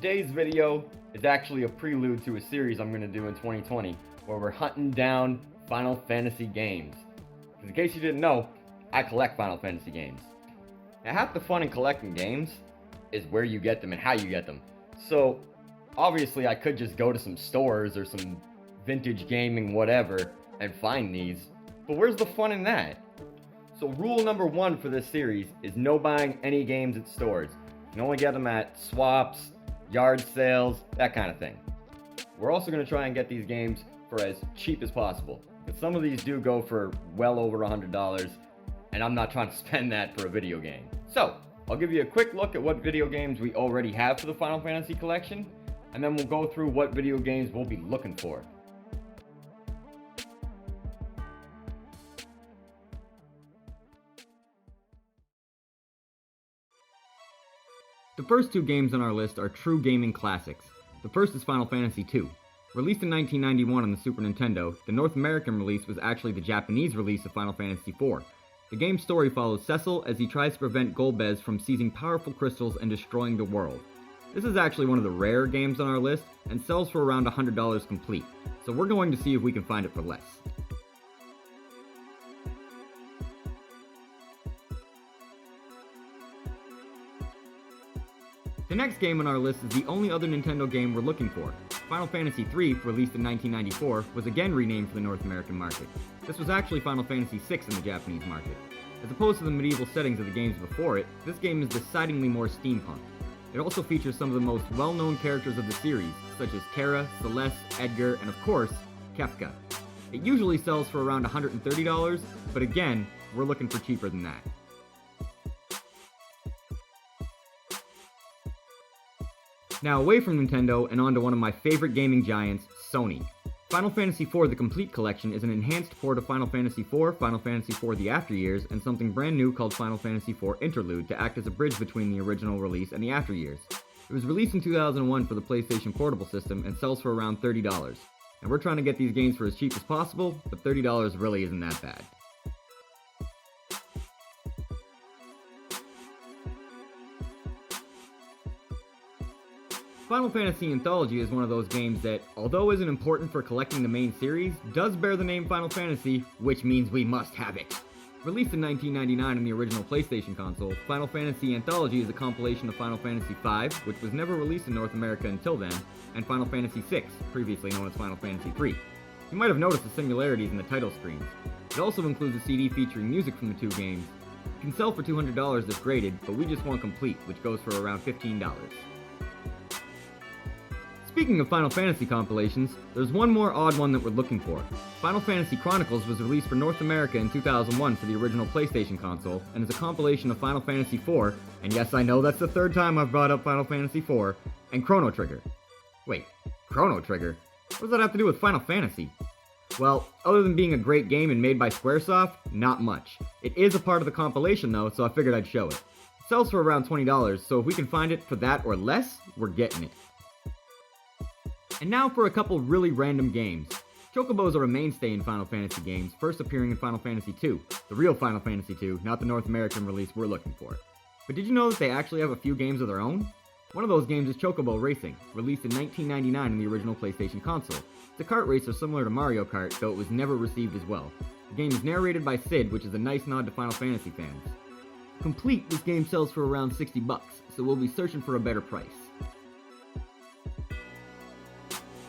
Today's video is actually a prelude to a series I'm going to do in 2020, where we're hunting down Final Fantasy games. Because in case you didn't know, I collect Final Fantasy games. Now, half the fun in collecting games is where you get them and how you get them. So, obviously I could just go to some stores or some vintage gaming whatever and find these, but where's the fun in that? So rule number 1 for this series is no buying any games at stores. You can only get them at swaps, yard sales, that kind of thing. We're also going to try and get these games for as cheap as possible, because some of these do go for well over $100, and I'm not trying to spend that for a video game. So, I'll give you a quick look at what video games we already have for the Final Fantasy collection, and then we'll go through what video games we'll be looking for. The first two games on our list are true gaming classics. The first is Final Fantasy II. Released in 1991 on the Super Nintendo, the North American release was actually the Japanese release of Final Fantasy IV. The game's story follows Cecil as he tries to prevent Golbez from seizing powerful crystals and destroying the world. This is actually one of the rare games on our list and sells for around $100 complete, so we're going to see if we can find it for less. The next game on our list is the only other Nintendo game we're looking for. Final Fantasy III, released in 1994, was again renamed for the North American market. This was actually Final Fantasy VI in the Japanese market. As opposed to the medieval settings of the games before it, this game is decidedly more steampunk. It also features some of the most well-known characters of the series, such as Terra, Celeste, Edgar, and of course, Kefka. It usually sells for around $130, but again, we're looking for cheaper than that. Now away from Nintendo and onto one of my favorite gaming giants, Sony. Final Fantasy IV The Complete Collection is an enhanced port of Final Fantasy IV, Final Fantasy IV The After Years, and something brand new called Final Fantasy IV Interlude to act as a bridge between the original release and the After Years. It was released in 2001 for the PlayStation Portable System and sells for around $30. And we're trying to get these games for as cheap as possible, but $30 really isn't that bad. Final Fantasy Anthology is one of those games that, although isn't important for collecting the main series, does bear the name Final Fantasy, which means we must have it. Released in 1999 on the original PlayStation console, Final Fantasy Anthology is a compilation of Final Fantasy V, which was never released in North America until then, and Final Fantasy VI, previously known as Final Fantasy III. You might have noticed the similarities in the title screens. It also includes a CD featuring music from the two games. It can sell for $200 if graded, but we just want complete, which goes for around $15. Speaking of Final Fantasy compilations, there's one more odd one that we're looking for. Final Fantasy Chronicles was released for North America in 2001 for the original PlayStation console, and is a compilation of Final Fantasy IV, and yes, I know that's the third time I've brought up Final Fantasy IV, and Chrono Trigger. Wait, Chrono Trigger? What does that have to do with Final Fantasy? Well, other than being a great game and made by Squaresoft, not much. It is a part of the compilation though, so I figured I'd show it. It sells for around $20, so if we can find it for that or less, we're getting it. And now for a couple really random games. Chocobos are a mainstay in Final Fantasy games, first appearing in Final Fantasy II, the real Final Fantasy II, not the North American release we're looking for. But did you know that they actually have a few games of their own? One of those games is Chocobo Racing, released in 1999 in the original PlayStation console. It's a kart racer similar to Mario Kart, though it was never received as well. The game is narrated by Sid, which is a nice nod to Final Fantasy fans. Complete, this game sells for around $60, so we'll be searching for a better price.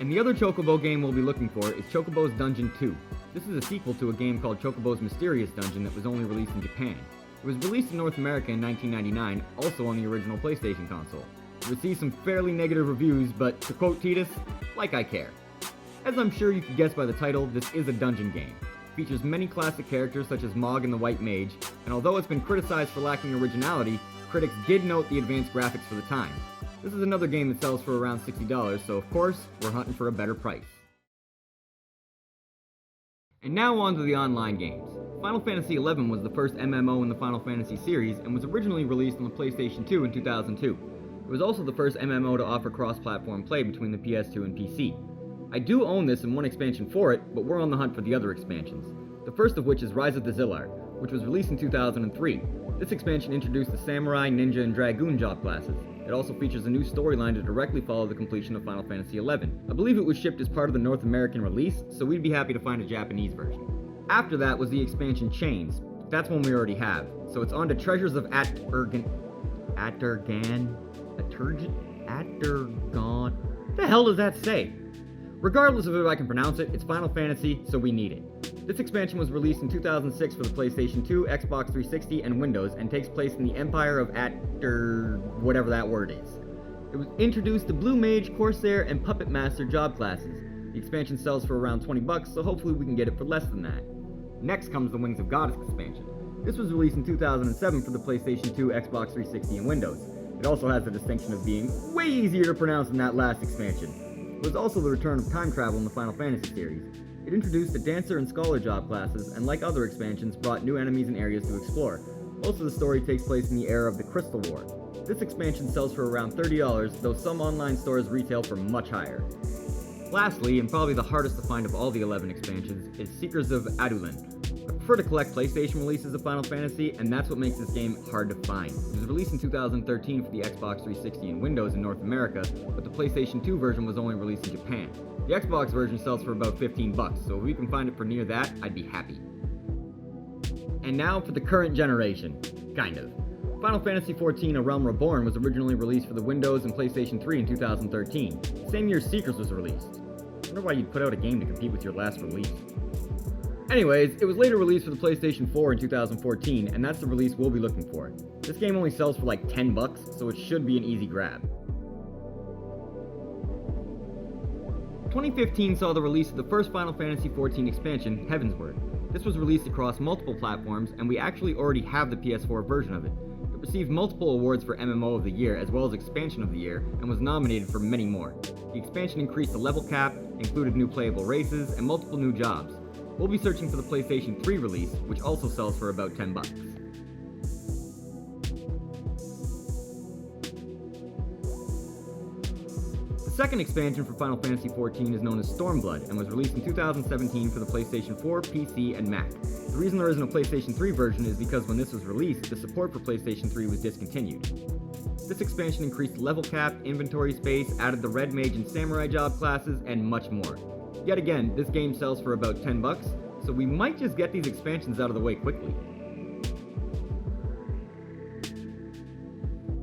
And the other Chocobo game we'll be looking for is Chocobo's Dungeon 2. This is a sequel to a game called Chocobo's Mysterious Dungeon that was only released in Japan. It was released in North America in 1999, also on the original PlayStation console. It received some fairly negative reviews, but to quote Titus, like I care. As I'm sure you can guess by the title, this is a dungeon game. It features many classic characters such as Mog and the White Mage, and although it's been criticized for lacking originality, critics did note the advanced graphics for the time. This is another game that sells for around $60, so of course, we're hunting for a better price. And now on to the online games. Final Fantasy XI was the first MMO in the Final Fantasy series and was originally released on the PlayStation 2 in 2002. It was also the first MMO to offer cross-platform play between the PS2 and PC. I do own this and one expansion for it, but we're on the hunt for the other expansions. The first of which is Rise of the Zillar, which was released in 2003. This expansion introduced the Samurai, Ninja, and Dragoon job classes. It also features a new storyline to directly follow the completion of Final Fantasy XI. I believe it was shipped as part of the North American release, so we'd be happy to find a Japanese version. After that was the expansion Chains. That's one we already have. So it's on to Treasures of Attergan. What the hell does that say? Regardless of if I can pronounce it, it's Final Fantasy, so we need it. This expansion was released in 2006 for the PlayStation 2, Xbox 360, and Windows, and takes place in the Empire of whatever that word is. It was introduced to Blue Mage, Corsair, and Puppet Master job classes. The expansion sells for around $20, so hopefully we can get it for less than that. Next comes the Wings of Goddess expansion. This was released in 2007 for the PlayStation 2, Xbox 360, and Windows. It also has the distinction of being way easier to pronounce than that last expansion. It was also the return of time travel in the Final Fantasy series. It introduced the Dancer and Scholar job classes, and like other expansions, brought new enemies and areas to explore. Most of the story takes place in the era of the Crystal War. This expansion sells for around $30, though some online stores retail for much higher. Lastly, and probably the hardest to find of all the 11 expansions, is Seekers of Adoulin. I prefer to collect PlayStation releases of Final Fantasy, and that's what makes this game hard to find. It was released in 2013 for the Xbox 360 and Windows in North America, but the PlayStation 2 version was only released in Japan. The Xbox version sells for about $15, so if we can find it for near that, I'd be happy. And now for the current generation. Kind of. Final Fantasy XIV: A Realm Reborn was originally released for the Windows and PlayStation 3 in 2013. The same year Seekers was released. I wonder why you'd put out a game to compete with your last release. Anyways, it was later released for the PlayStation 4 in 2014, and that's the release we'll be looking for. This game only sells for like $10, so it should be an easy grab. 2015 saw the release of the first Final Fantasy XIV expansion, Heavensward. This was released across multiple platforms, and we actually already have the PS4 version of it. It received multiple awards for MMO of the Year, as well as Expansion of the Year, and was nominated for many more. The expansion increased the level cap, included new playable races, and multiple new jobs. We'll be searching for the PlayStation 3 release, which also sells for about $10. The second expansion for Final Fantasy XIV is known as Stormblood, and was released in 2017 for the PlayStation 4, PC, and Mac. The reason there isn't a PlayStation 3 version is because when this was released, the support for PlayStation 3 was discontinued. This expansion increased level cap, inventory space, added the Red Mage and Samurai job classes, and much more. Yet again, this game sells for about $10, so we might just get these expansions out of the way quickly.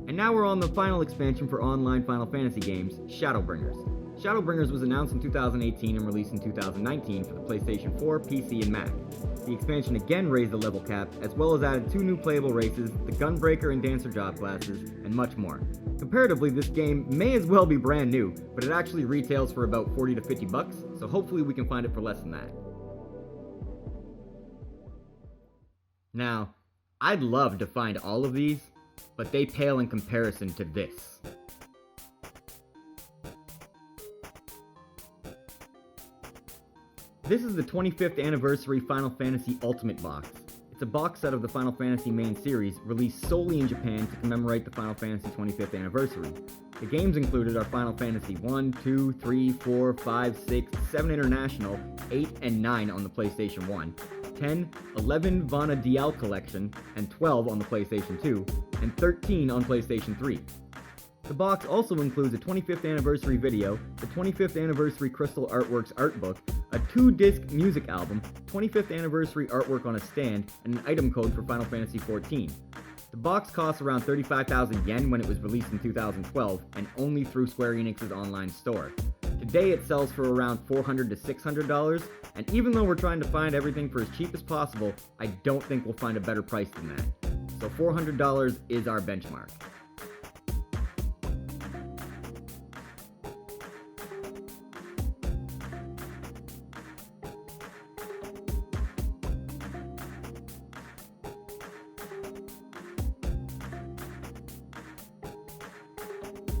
And now we're on the final expansion for online Final Fantasy games, Shadowbringers. Shadowbringers was announced in 2018 and released in 2019 for the PlayStation 4, PC, and Mac. The expansion again raised the level cap, as well as added 2 new playable races, the Gunbreaker and Dancer job classes, and much more. Comparatively, this game may as well be brand new, but it actually retails for about $40 to $50, so hopefully we can find it for less than that. Now, I'd love to find all of these, but they pale in comparison to this. This is the 25th anniversary Final Fantasy Ultimate box. It's a box set of the Final Fantasy main series, released solely in Japan to commemorate the Final Fantasy 25th anniversary. The games included are Final Fantasy 1, 2, 3, 4, 5, 6, 7 International, 8, and 9 on the PlayStation 1, 10, 11 Vana Dial Collection, and 12 on the PlayStation 2, and 13 on PlayStation 3. The box also includes a 25th anniversary video, the 25th anniversary Crystal Artworks art book, a 2-disc music album, 25th anniversary artwork on a stand, and an item code for Final Fantasy XIV. The box costs around 35,000 yen when it was released in 2012, and only through Square Enix's online store. Today it sells for around $400 to $600, and even though we're trying to find everything for as cheap as possible, I don't think we'll find a better price than that. So $400 is our benchmark.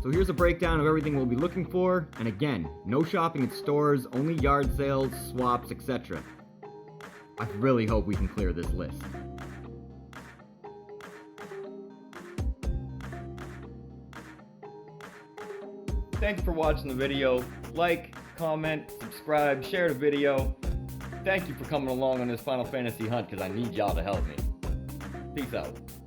So here's a breakdown of everything we'll be looking for, and again, no shopping at stores, only yard sales, swaps, etc. I really hope we can clear this list. Thanks for watching the video. Like, comment, subscribe, share the video. Thank you for coming along on this Final Fantasy hunt, because I need y'all to help me. Peace out.